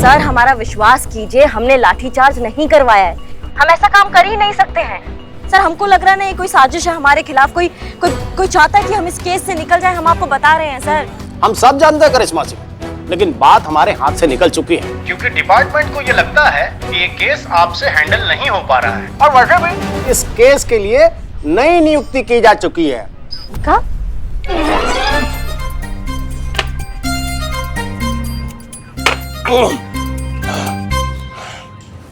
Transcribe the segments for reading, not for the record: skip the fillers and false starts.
Sir हमारा विश्वास कीजिए, हमने लाठीचार्ज नहीं करवाया है। हम ऐसा काम कर ही नहीं सकते हैं। सर हमको लग रहा है ना ये कोई साजिश है हमारे खिलाफ, कोई चाहता है कि हम इस केस से निकल जाए। हम आपको बता रहे हैं सर। हम सब जानते हैं करिश्मा सिंह, लेकिन बात हमारे हाथ से निकल चुकी है क्योंकि डिपार्टमेंट को ये लगता है कि ये केस आपसे हैंडल नहीं हो पा रहा है। और वैसे भी इस केस के लिए नई नियुक्ति की जा चुकी है। क्या?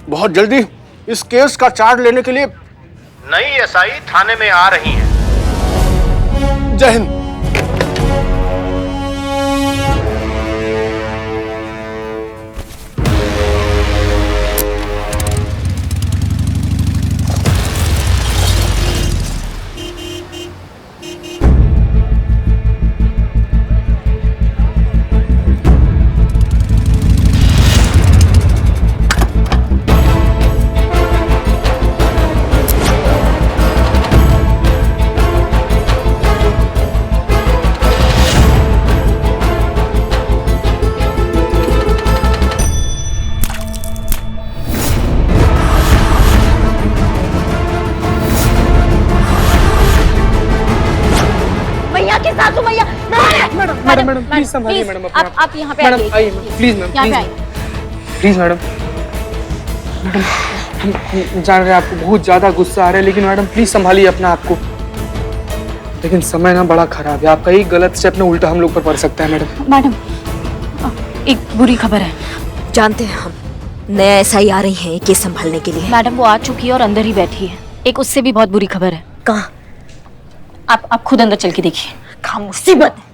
बहुत जल्दी इस केस का चार्ज लेने के लिए नई एसआई थाने में आ रही हैं। जय हिंद। मैडम प्लीज संभालिए मैडम। आप यहाँ पे मैडम आइए please ma'am, please madam. Madam हम जान रहे हैं आपको बहुत ज्यादा गुस्सा आ रहा है, लेकिन मैडम प्लीज संभालिए अपना आपको। लेकिन समय ना बड़ा खराब है, आपका एक गलत स्टेप ना उल्टा हम लोग पर पड़ सकता है मैडम। मैडम एक बुरी खबर है। जानते हैं हम, नया एसआई आ रही है केस संभालने के लिए। मैडम वो आ चुकी है और अंदर ही बैठी है। एक उससे भी बहुत बुरी खबर है। कहाँ? आप खुद अंदर चल के देखिए। क्या मुसीबत है।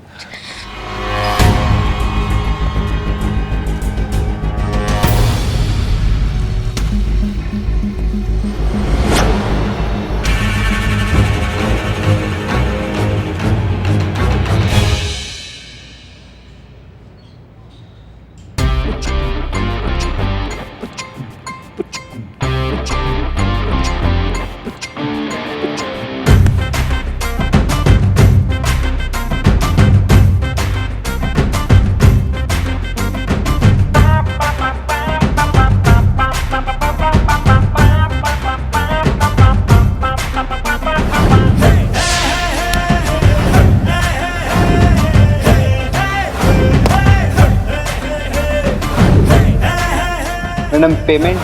Madam payment?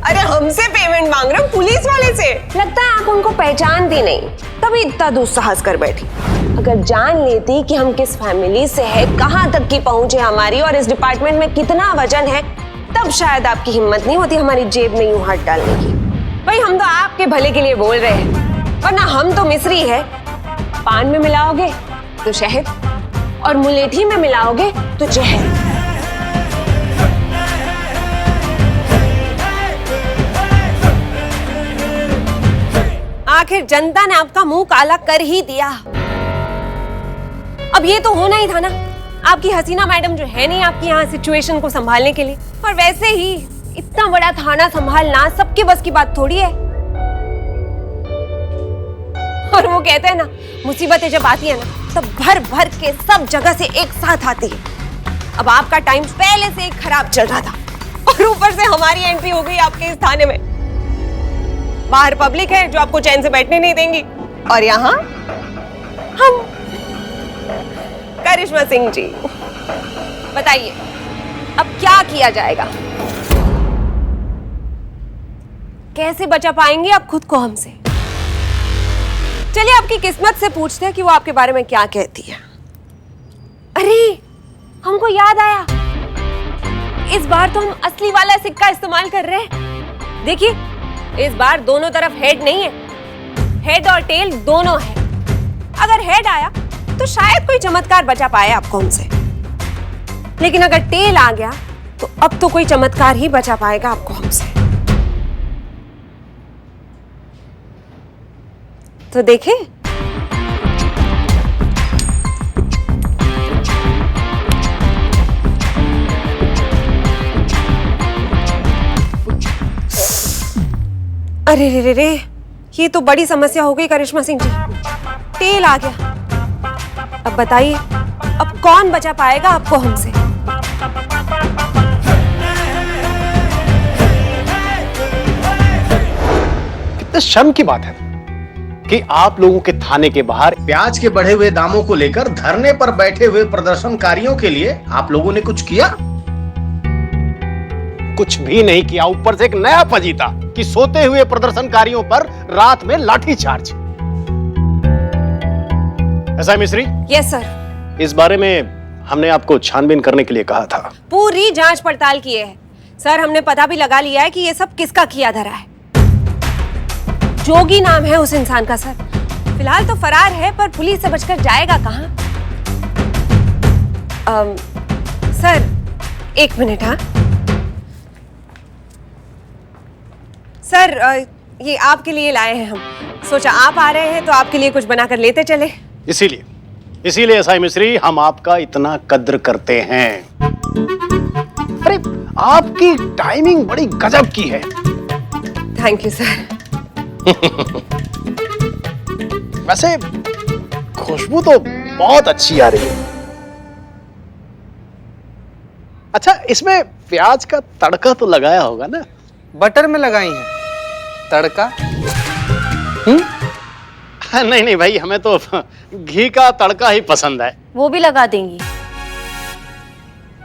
अरे हमसे पेमेंट मांग रहे हो पुलिस वाले से? लगता है आप उनको पहचानती नहीं, तभी इतना दुस्साहस कर बैठी। अगर जान लेती कि हम किस फैमिली से है, कहाँ तक की पहुंच है हमारी और इस डिपार्टमेंट में कितना वजन है, तब शायद आपकी हिम्मत नहीं होती हमारी जेब में यूं हाथ डालने की। भाई हम तो आपके भले के लिए बोल रहे हैं, वरना हम तो मिस्री है। पान में मिलाओगे तो शहद और मुलेठी में मिलाओगे तो जहर। आखिर जनता ने आपका मुंह काला कर ही दिया। अब ये तो होना ही था ना। आपकी हसीना मैडम जो है नहीं आपकी यहाँ सिचुएशन को संभालने के लिए। और वैसे ही इतना बड़ा थाना संभालना सबके बस की बात थोड़ी है। और वो कहते हैं ना, मुसीबतें जब आती है ना तब भर भर के सब जगह से एक साथ आती है। अब आपका टाइम पहले से एक खराब चल रहा था और ऊपर से हमारी एंट्री हो गई आपके इस थाने में। बाहर पब्लिक है जो आपको चैन से बैठने नहीं देंगी, और यहाँ हम। करिश्मा सिंह जी बताइए अब क्या किया जाएगा? कैसे बचा पाएंगे आप खुद को हमसे? चलिए आपकी किस्मत से पूछते हैं कि वो आपके बारे में क्या कहती है। अरे हमको याद आया, इस बार तो हम असली वाला सिक्का इस्तेमाल कर रहे हैं। देखिए इस बार दोनों तरफ हेड नहीं है, हेड और टेल दोनों है। अगर हेड आया तो शायद कोई चमत्कार बचा पाए आपको हमसे, लेकिन अगर टेल आ गया तो अब तो कोई चमत्कार ही बचा पाएगा आपको हमसे। तो देखें, अरे रे रे रे, ये तो बड़ी समस्या हो गई करिश्मा सिंह जी। टेल आ गया, अब बताइए अब कौन बचा पाएगा आपको हमसे? तो शर्म की बात है कि आप लोगों के थाने के बाहर प्याज के बढ़े हुए दामों को लेकर धरने पर बैठे हुए प्रदर्शनकारियों के लिए आप लोगों ने कुछ किया? कुछ भी नहीं किया। ऊपर से एक नया फजीता कि सोते हुए प्रदर्शनकारियों पर रात में लाठीचार्ज। ऐसा है मिश्री? Yes sir. इस बारे में हमने आपको छानबीन करने के लिए कहा था। पूरी जांच पड़ताल किए है सर। हमने पता भी लगा लिया है कि ये सब किसका किया धरा है। जोगी नाम है उस इंसान का सर। फिलहाल तो फरार है, पर पुलिस से बचकर जाएगा कहां? सर एक मिनट। हाँ सर, ये आपके लिए लाए हैं हम। सोचा आप आ रहे हैं तो आपके लिए कुछ बनाकर लेते चले। इसीलिए एसआई मिश्री, हम आपका इतना कद्र करते हैं। अरे आपकी टाइमिंग बड़ी गजब की है। Thank you sir. वैसे खुशबू तो बहुत अच्छी आ रही है। अच्छा, इसमें प्याज का तड़का तो लगाया होगा ना? बटर में लगाई है तड़का। नहीं भाई, हमें तो घी का तड़का ही पसंद है। वो भी लगा देंगी?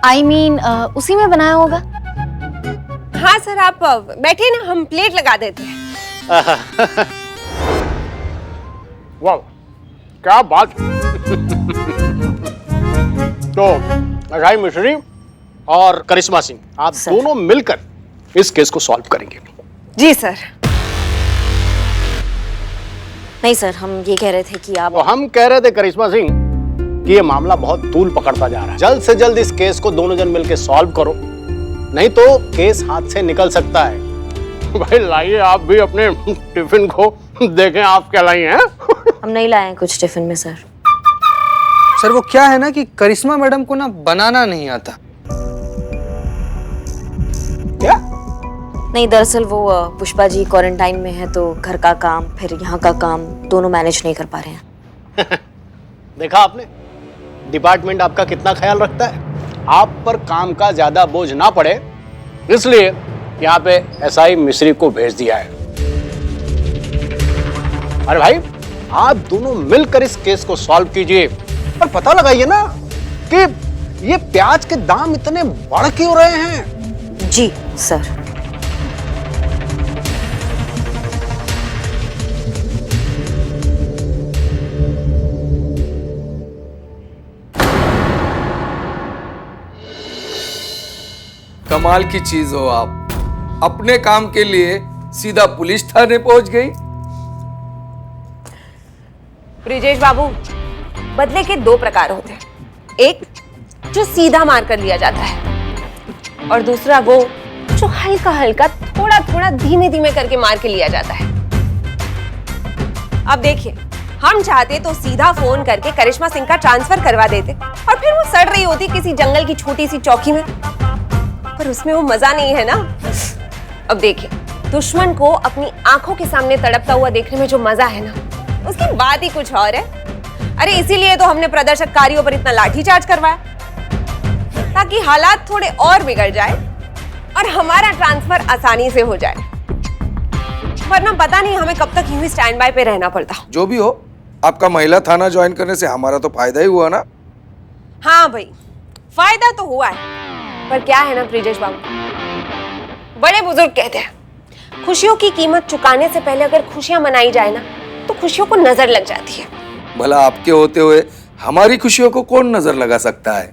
I mean, उसी में बनाया होगा। हाँ सर, आप बैठिए ना, हम प्लेट लगा देते हैं। वाह, क्या बात। तो अजय मिश्री और करिश्मा सिंह, आप दोनों मिलकर इस केस को सॉल्व करेंगे। जी सर। नहीं सर, हम ये कह रहे थे कि आप... तो हम कह रहे थे करिश्मा सिंह कि ये मामला बहुत तूल पकड़ता जा रहा है। जल्द से जल्द इस केस को दोनों जन मिलकर सॉल्व करो, नहीं तो केस हाथ से निकल सकता है। भाई लाइए आप भी अपने टिफिन को, देखें आप क्या लाई हैं। हम नहीं लाए हैं कुछ टिफिन में सर। सर वो क्या है ना कि करिश्मा मैडम को ना बनाना नहीं आता। क्या? नहीं, दरअसल वो पुष्पा जी क्वारंटाइन में है, तो घर का काम फिर यहाँ का काम दोनों मैनेज नहीं कर पा रहे हैं। देखा आपने, डिपार्टमेंट आपका कितना ख्याल रखता है। आप पर काम का ज्यादा बोझ ना पड़े, इसलिए यहाँ पे एसआई मिश्री को भेज दिया है। अरे भाई, आप दोनों मिलकर इस केस को सॉल्व कीजिए और पता लगाइए ना कि ये प्याज के दाम इतने बढ़ क्यों रहे हैं। जी सर। कमाल की चीज हो आप, अपने काम के लिए सीधा पुलिस थाने पहुंच गई। ब्रिजेश बाबू, बदले के दो प्रकार होते हैं। एक जो सीधा मार कर लिया जाता है, और दूसरा वो जो हल्का हल्का थोड़ा थोड़ा धीमे धीमे करके मार के लिया जाता है। अब देखिए, हम चाहते तो सीधा फोन करके करिश्मा सिंह का ट्रांसफर करवा देते और फिर वो सड़ रही होती किसी जंगल की छोटी सी चौकी में, पर उसमें वो मजा नहीं है ना। अब देखिए, दुश्मन को अपनी आंखों के सामने तड़पता हुआ देखने में जो मजा है ना, उसकी बात ही कुछ और है। अरे इसीलिए तो हमने प्रदर्शनकारियों पर इतना लाठीचार्ज करवाया, ताकि हालात थोड़े और बिगड़ जाए और हमारा ट्रांसफर आसानी से हो जाए। वरना पता नहीं हमें कब तक यूं ही स्टैंड बाय पे रहना पड़ता। जो भी हो, आपका महिला थाना ज्वाइन करने से हमारा तो फायदा ही हुआ ना। हाँ भाई, फायदा तो हुआ है, पर क्या है ना ब्रिजेश बाबू, बड़े बुजुर्ग कहते हैं, खुशियों की कीमत चुकाने से पहले अगर खुशियां मनाई जाए ना, तो खुशियों को नजर लग जाती है। भला आपके होते हुए हमारी खुशियों को कौन नजर लगा सकता है।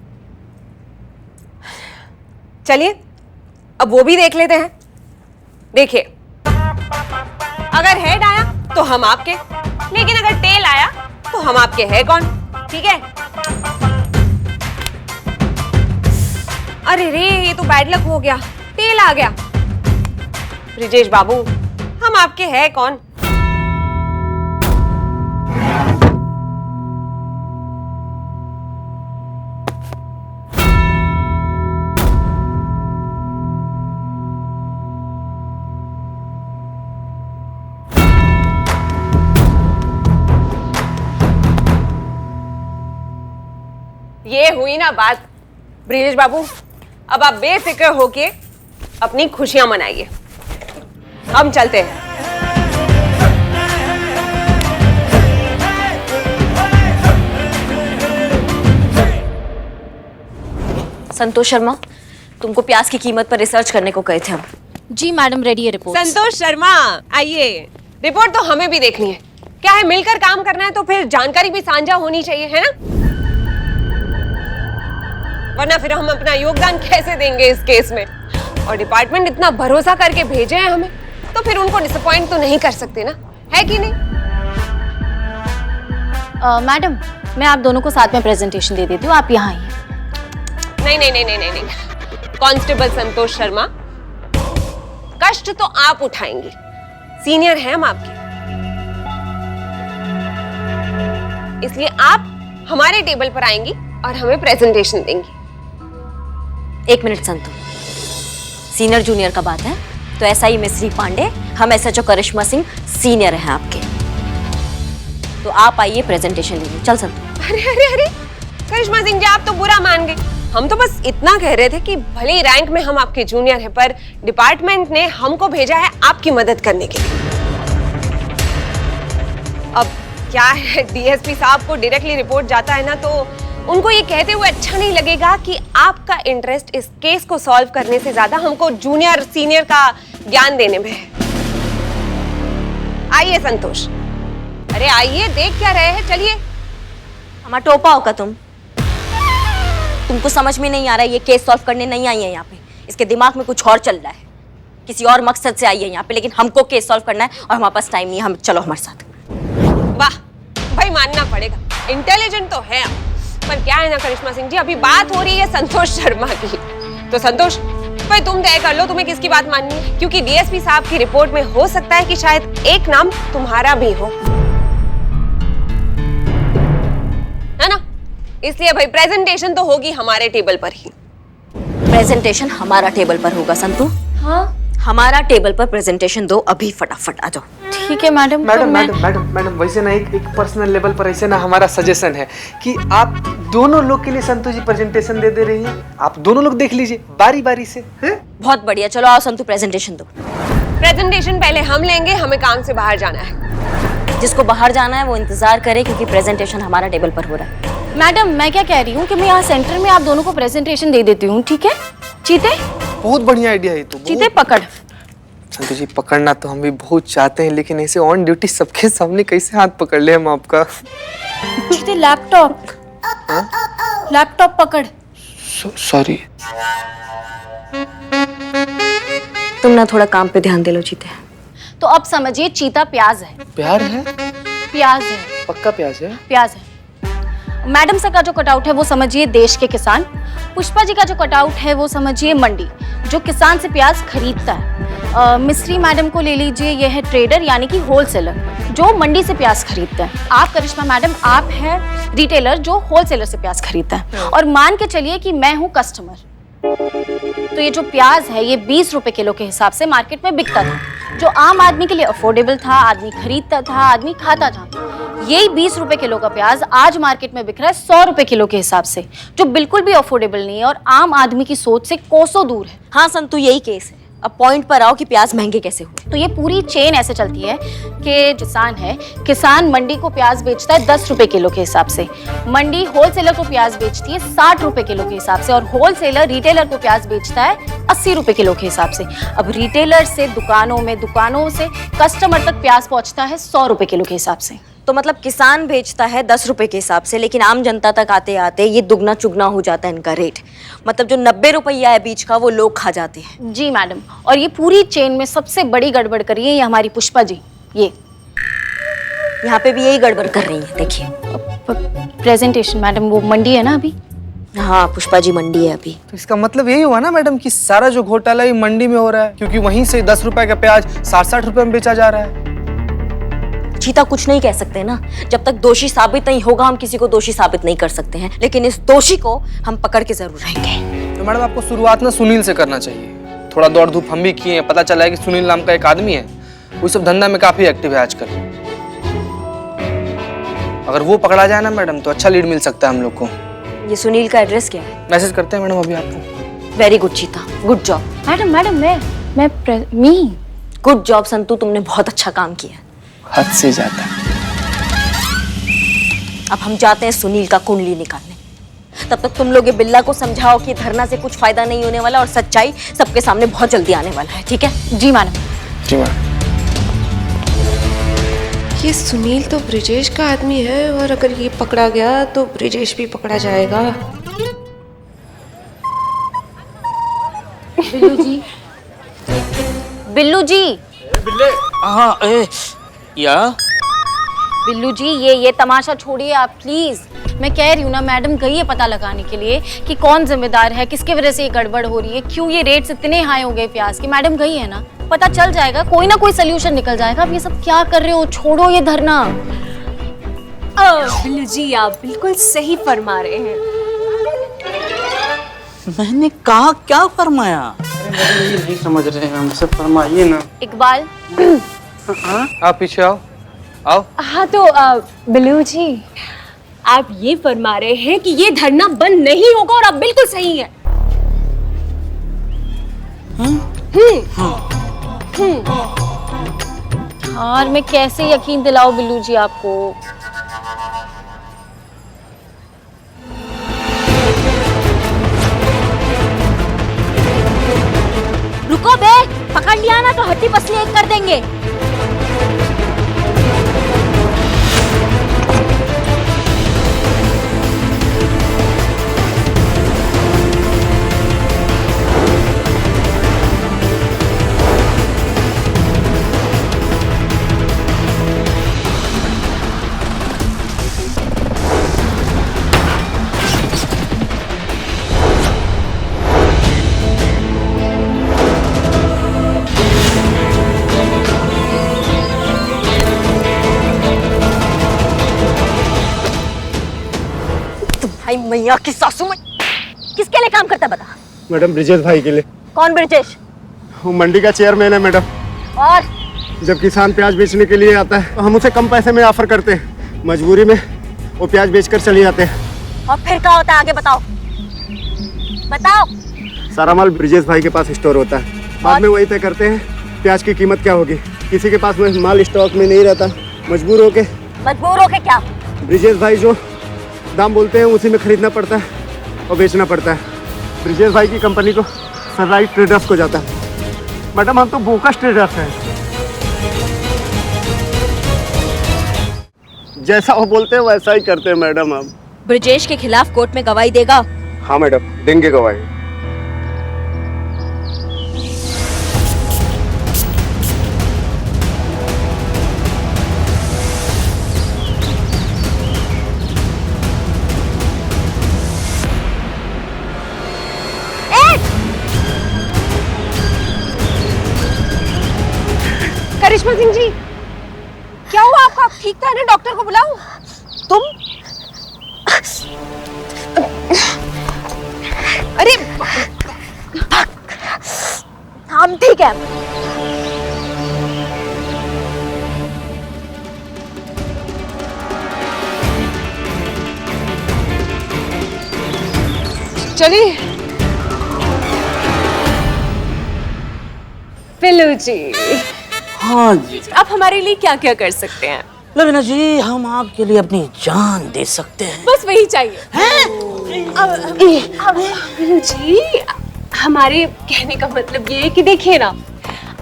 चलिए अब वो भी देख लेते हैं। देखिए, अगर हेड आया तो हम आपके, लेकिन अगर टेल आया तो हम आपके है कौन? ठीक है? अरे रे, ये तो बैड लक हो गया, टेल आ गया। ब्रिजेश बाबू, हम आपके है कौन? ये हुई ना बात। ब्रिजेश बाबू, अब आप बेफिक्र होके अपनी खुशियां मनाइए। हम चलते हैं। संतोष शर्मा, तुमको प्याज की कीमत पर रिसर्च करने को कहे थे हम। जी मैडम, रेडी है रिपोर्ट। संतोष शर्मा आइए, रिपोर्ट तो हमें भी देखनी है। क्या है, मिलकर काम करना है तो फिर जानकारी भी साझा होनी चाहिए, है ना? वरना फिर हम अपना योगदान कैसे देंगे इस केस में? और डिपार्टमेंट इतना भरोसा करके भेजे हैं हमें, तो फिर उनको डिसअपॉइंट तो नहीं कर सकते ना, है कि नहीं? मैडम, मैं आप दोनों को साथ में प्रेजेंटेशन दे देती हूँ, आप यहाँ आइए। नहीं नहीं नहीं नहीं नहीं नहीं, कांस्टेबल संतोष शर्मा, कष्ट तो आप उठाएंगी, सीनियर हैं हम आपके, इसलिए आप हमारे टेबल पर आएंगी और हमें प्रेजेंटेशन देंगी। एक मिनट संतु, सीनियर जूनियर का बात है तो SI मिस्री पांडे, हम SHO करिश्मा सिंह सीनियर हैं आपके, तो आप आइए प्रेजेंटेशन लीजिए। चल संतु। अरे अरे अरे, करिश्मा सिंह जी आप तो बुरा मान गए। हम तो बस इतना कह रहे थे कि भले ही रैंक में हम आपके जूनियर हैं, पर डिपार्टमेंट ने हमको भेजा है आपकी मदद करने के लिए। अब क्या है, DSP साहब को डायरेक्टली रिपोर्ट जाता है ना, तो उनको ये कहते हुए अच्छा नहीं लगेगा कि आपका इंटरेस्ट इस केस को सॉल्व करने से ज्यादा हमको जूनियर सीनियर का ज्ञान देने में है। आइए संतोष, अरे आइए, देख क्या रहे हैं, चलिए। हमारा टोपा होगा तुमको समझ में नहीं आ रहा है, ये केस सॉल्व करने नहीं आई है यहाँ पे, इसके दिमाग में कुछ और चल रहा है, किसी और मकसद से आई है यहाँ पे, लेकिन हमको केस सॉल्व करना है और हमारे पास टाइम नहीं है। हम चलो हमारे साथ। वाह भाई, मानना पड़ेगा, इंटेलिजेंट तो है आप, पर क्या है ना करिश्मा सिंह जी, अभी बात हो रही है संतोष शर्मा की, तो संतोष भाई तुम तय कर लो तुम्हें किसकी बात माननी है, क्योंकि DSP साहब की रिपोर्ट में हो सकता है कि शायद एक नाम तुम्हारा भी हो, है ना? इसलिए भाई प्रेजेंटेशन तो होगी हमारे टेबल पर ही। प्रेजेंटेशन हमारा टेबल पर होगा संतु। हाँ हमारा टेबल पर प्रेजेंटेशन दो अभी, फटाफट आ जाओ। ठीक है मैडम। मैडम वैसे ना एक पर्सनल लेवल पर ऐसे ना हमारा सजेशन है कि आप दोनों लोग के लिए संतोष जी प्रेजेंटेशन दे रही हैं, आप दोनों लोग देख लीजिए बारी बारी से, हैं? बहुत बढ़िया, चलो आओ संतु प्रेजेंटेशन दो। प्रेजेंटेशन पहले हम लेंगे, हमें काम से बाहर जाना है। जिसको बाहर जाना है वो इंतजार करे, क्योंकि प्रेजेंटेशन हमारा टेबल पर हो रहा है। मैडम, मैं क्या कह रही हूँ कि मैं यहाँ सेंटर में आप दोनों को प्रेजेंटेशन दे देती हूँ, ठीक है? चीते, बहुत बढ़िया आइडिया है। तो चीते पकड़। संतोष जी पकड़ना तो हम भी बहुत चाहते हैं, लेकिन ऐसे ऑन ड्यूटी सबके सामने कैसे हाथ पकड़ ले हम आपका? चीते लैपटॉप पकड़। सॉरी। तुम ना थोड़ा काम पे ध्यान दे लो चीते। तो अब समझिए चीता प्याज है। प्यार है? प्याज है, पक्का प्याज है? प्याज है। मैडम से का जो कटआउट है वो समझिए देश के किसान। पुष्पा जी का जो कटआउट है वो समझिए मंडी, जो किसान से प्याज खरीदता है। मिस्री मैडम को ले लीजिए, ये है ट्रेडर यानी कि होलसेलर, जो मंडी से प्याज खरीदता है। आप करिश्मा मैडम, आप है रिटेलर, जो होलसेलर से प्याज खरीदता है। और मान के चलिए कि मैं हूँ कस्टमर। तो ये जो प्याज है ये 20 रुपए किलो के हिसाब से मार्केट में बिकता था, जो आम आदमी के लिए अफोर्डेबल था, आदमी खरीदता था, आदमी खाता था। यही 20 रुपए किलो का प्याज आज मार्केट में बिक रहा है 100 रुपए किलो के हिसाब से, जो बिल्कुल भी अफोर्डेबल नहीं है और आम आदमी की सोच से कोसों दूर है। हाँ संतु, यही केस है। अब पॉइंट पर आओ कि प्याज महंगे कैसे हुए। तो ये पूरी चेन ऐसे चलती है कि किसान मंडी को प्याज बेचता है 10 रुपए किलो के हिसाब से, मंडी होलसेलर को प्याज बेचती है 60 रुपए किलो के हिसाब से, और होलसेलर रिटेलर को प्याज बेचता है 80 रुपए किलो के हिसाब से। अब रिटेलर से दुकानों में, दुकानों से कस्टमर तक प्याज पहुंचता है 100 रुपए किलो के हिसाब से। तो मतलब किसान बेचता है 10 रुपए के हिसाब से, लेकिन आम जनता तक आते आते ये दुगना चुगना हो जाता है इनका रेट। मतलब जो 90 रुपया है बीच का, वो लोग खा जाते हैं। जी मैडम, और ये पूरी चेन में सबसे बड़ी गड़बड़ करी है ये हमारी पुष्पा जी। ये यहाँ पे भी यही गड़बड़ कर रही है, देखिए। प्रेजेंटेशन मैडम, वो मंडी है ना अभी। हाँ पुष्पा जी मंडी है अभी। तो इसका मतलब यही हुआ ना मैडम कि सारा जो घोटाला ये मंडी में हो रहा है, क्योंकि वहीं से 10 रुपए का प्याज 60-60 रुपए में बेचा जा रहा है। चीता कुछ नहीं कह सकते ना, जब तक दोषी साबित नहीं होगा हम किसी को दोषी साबित नहीं कर सकते हैं, लेकिन इस दोषी को हम पकड़ के जरूर रहेंगे। तो मैडम आपको शुरुआत ना सुनील से करना चाहिए। थोड़ा दौड़ धूप हम भी किए हैं, पता चला है कि सुनील नाम का एक आदमी है, वो सब धंधा में काफी एक्टिव है आजकल। अगर वो पकड़ा जाए ना मैडम तो अच्छा लीड मिल सकता है हम लोग को। ये सुनील का एड्रेस क्या है? मैसेज करते हैं मैडम अभी आपको। वेरी गुड चीता, गुड जॉब। मैडम मैं गुड जॉब संतु, तुमने बहुत अच्छा काम किया, हद से ज्यादा। अब हम जाते हैं सुनील का कुंडली निकालने। तब तक तुम लोग ये बिल्ला को समझाओ कि धरना से कुछ फायदा नहीं होने वाला और सच्चाई सबके सामने बहुत जल्दी आने वाला है, ठीक है? जी मैडम। जी मैडम। ये सुनील तो ब्रिजेश का आदमी है और अगर ये पकड़ा गया तो ब्रिजेश भी पकड़ा जाएगा। बिल्लू जी, बिल्लू जी, हाँ या बिल्लू जी, ये तमाशा छोड़िए आप प्लीज। मैं कह रही हूँ ना, मैडम गई है पता लगाने के लिए कि कौन जिम्मेदार है, किसकी वजह से ये गड़बड़ हो रही है, क्यों ये रेट्स इतने हाई हो गए प्याज के। मैडम गई है ना, पता चल जाएगा, कोई ना कोई सोल्यूशन निकल जाएगा। आप ये सब क्या कर रहे हो, छोड़ो ये धरना। बिल्लू जी आप बिल्कुल सही फरमा रहे हैं। मैंने कहा क्या फरमाया? मैडम ये नहीं समझ रहे हैं, हमसे फरमाइए ना। इकबाल, आप पीछे आओ, आओ। हाँ तो बिल्लू जी आप ये फरमा रहे हैं कि ये धरना बंद नहीं होगा और आप बिल्कुल सही है। और मैं कैसे यकीन दिलाऊं बिल्लू जी आपको? रुको बे, पकड़ लिया ना तो हड्डी पसली एक कर देंगे। भाई मैया की सासू में किसके लिए काम करता है बता? मैडम ब्रिजेश भाई के लिए। कौन ब्रिजेश? वो मंडी का चेयरमैन है मैडम। और जब किसान प्याज बेचने के लिए आता है तो हम उसे कम पैसे में ऑफर करते हैं, मजबूरी में वो प्याज बेचकर चले जाते हैं। और फिर क्या होता है आगे बताओ, बताओ। सारा माल ब्रिजेश भाई के पास स्टोर होता है, बाद में वही तय करते हैं प्याज की कीमत क्या होगी। किसी के पास में माल स्टॉक में नहीं रहता, मजबूर होके क्या? ब्रिजेश भाई जो दाम बोलते हैं उसी में खरीदना पड़ता है और बेचना पड़ता है। ब्रिजेश भाई की कंपनी को सनराइज ट्रेडर्स को जाता है। मैडम हम तो बोकस ट्रेडर्स हैं, जैसा वो बोलते हैं वैसा ही करते हैं मैडम। हम ब्रिजेश के खिलाफ कोर्ट में गवाही देगा? हाँ मैडम देंगे गवाही। करिश्मा सिंह जी क्या हुआ आपको? आप ठीक था ना? डॉक्टर को बुलाऊं? तुम? अरे हम ठीक है। चलिए। बिल्लू जी हाँ जी। आप हमारे लिए क्या क्या कर सकते हैं? लवीना जी हम आपके लिए अपनी जान दे सकते हैं। बस वही चाहिए। बिल्लू जी हमारे कहने का मतलब ये है कि देखिए ना,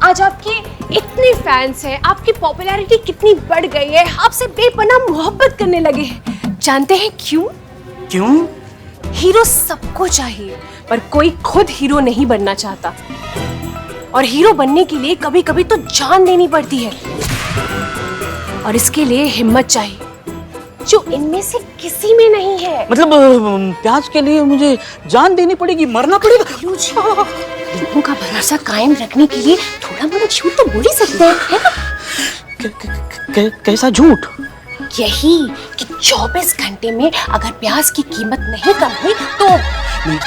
आज आपके इतने फैंस हैं, आपकी पॉपुलैरिटी कितनी बढ़ गई है, आपसे बेपनाह मोहब्बत करने लगे हैं। जानते हैं क्यों? क्यों? हीरो सबको चाहिए पर कोई खुद हीरो नहीं बनना चाहता, और हीरो बनने के लिए कभी कभी तो जान देनी पड़ती है, और इसके लिए हिम्मत चाहिए जो इनमें से किसी में नहीं है। मतलब प्याज के लिए मुझे जान देनी पड़ेगी, मरना पड़ेगा? लोगों का भरोसा कायम रखने के लिए थोड़ा मोड़ा झूठ तो बोल ही सकते हैं, है ना? कैसा झूठ? यही कि 24 घंटे में अगर प्याज की कीमत नहीं कम हुई तो नहीं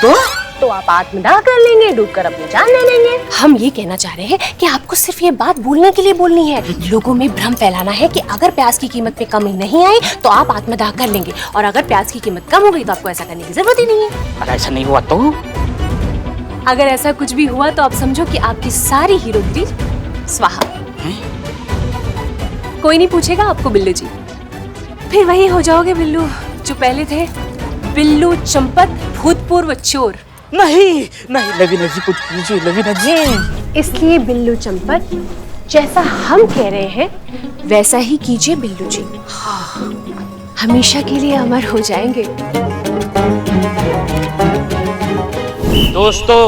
तो आप आत्मदाह कर लेंगे, डूबकर अपनी जान ले लेंगे। हम ये कहना चाह रहे हैं कि आपको सिर्फ ये बात बोलने के लिए बोलनी है, लोगों में भ्रम फैलाना है कि अगर प्याज की कीमत में कमी नहीं आई तो आप आत्मदाह कर लेंगे, और अगर प्याज की कीमत कम हो गई तो आपको ऐसा करने की जरूरत ही नहीं है। अगर ऐसा नहीं हुआ तो? अगर ऐसा कुछ भी हुआ तो आप समझो कि आपकी सारी हीरोगिरी स्वाहा। कोई नहीं पूछेगा आपको बिल्लू जी, फिर वही हो जाओगे बिल्लू जो पहले थे। बिल्लू चंपत भूतपूर्व चोर। नहीं नहीं लवीना जी, कुछ कीजिए लवीना जी। इसलिए बिल्लू चंपत, जैसा हम कह रहे हैं वैसा ही कीजिए बिल्लू जी। हमेशा के लिए अमर हो जाएंगे। दोस्तों,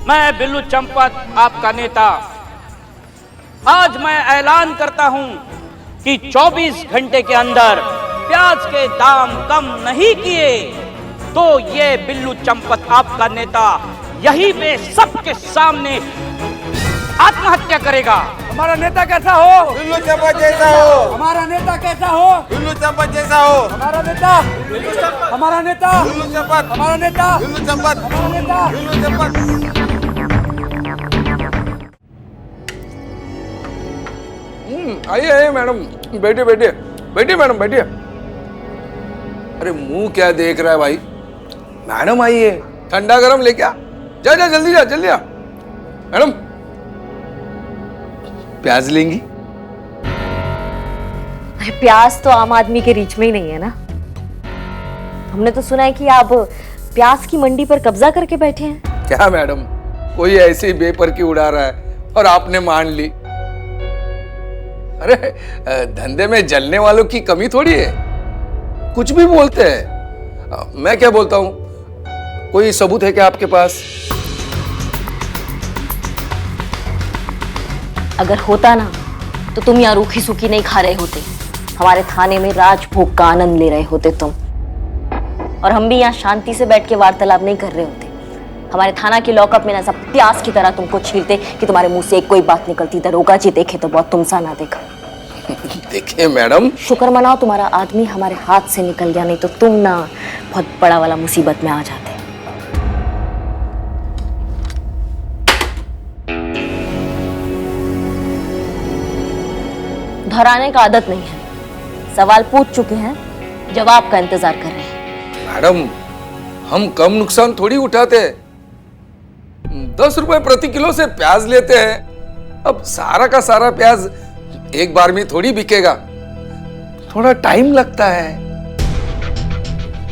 मैं बिल्लू चंपत, आपका नेता, आज मैं ऐलान करता हूं कि 24 घंटे के अंदर प्याज के दाम कम नहीं किए तो ये बिल्लू चंपत, आपका नेता, यहीं पे सबके सामने आत्महत्या करेगा। हमारा नेता कैसा हो? बिल्लू चंपत जैसा हो। हमारा नेता कैसा हो? बिल्लू चंपत जैसा हो। हमारा नेता, हमारा नेता, बिल्लू चंपत, हमारा नेता, बिल्लू चंपत, हमारा नेता। बिल्लू चंपत। आइए मैडम, बैठिए बैठिए बैठिए मैडम बैठिए। अरे मुंह क्या देख रहा है भाई? मैडम आइए, ठंडा गरम लेके आ। जा जा जल्दी जा, जल्दी आ। मैडम प्याज लेंगी? अरे प्याज तो आम आदमी के रीच में ही नहीं है ना। हमने तो सुना है कि आप प्याज की मंडी पर कब्जा करके बैठे हैं। क्या मैडम, कोई ऐसे ही बेपर की उड़ा रहा है और आपने मान ली? अरे धंधे में जलने वालों की कमी थोड़ी है, कुछ भी बोलते हैं। मैं क्या बोलता हूं, कोई सबूत है क्या आपके पास? अगर होता ना तो तुम यहाँ रूखी सूखी नहीं खा रहे होते, हमारे थाने में राजभोग का आनंद ले रहे होते तुम, और हम भी यहाँ शांति से बैठ के वार्तालाप नहीं कर रहे होते। हमारे थाना के लॉकअप में ना सब प्यास की तरह तुमको छीलते कि तुम्हारे मुंह से एक कोई बात निकलती। दरोगा जी देखे तो बहुत तुमसा ना देखा। देखिए मैडम, शुक्र मनाओ तुम्हारा आदमी हमारे हाथ से निकल गया, नहीं तो तुम ना बहुत बड़ा वाला मुसीबत में आ जाते। दोहराने का आदत नहीं है, सवाल पूछ चुके हैं, जवाब का इंतजार कर रहे हैं। मैडम हम कम नुकसान थोड़ी उठाते हैं, 10 रुपए प्रति किलो से प्याज लेते हैं। अब सारा का सारा प्याज एक बार में थोड़ी बिकेगा, थोड़ा टाइम लगता है।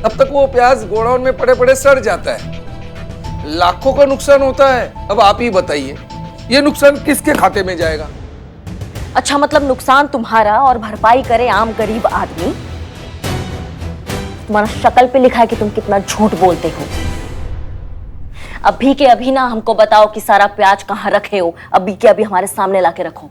तब तक वो प्याज गोडाउन में पड़े पड़े सड़ जाता है, लाखों का नुकसान होता है। अब आप ही बताइए, ये नुकसान किसके खाते में जाएगा? अच्छा, मतलब नुकसान तुम्हारा और भरपाई करे आम गरीब आदमी। तुम्हारा शक्ल पे लिखा है कि तुम कितना झूठ बोलते हो। अभी के अभी ना हमको बताओ कि सारा प्याज कहाँ रखे हो, अभी के अभी हमारे सामने लाके रखो।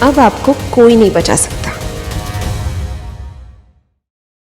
अब आपको कोई नहीं बचा सकता।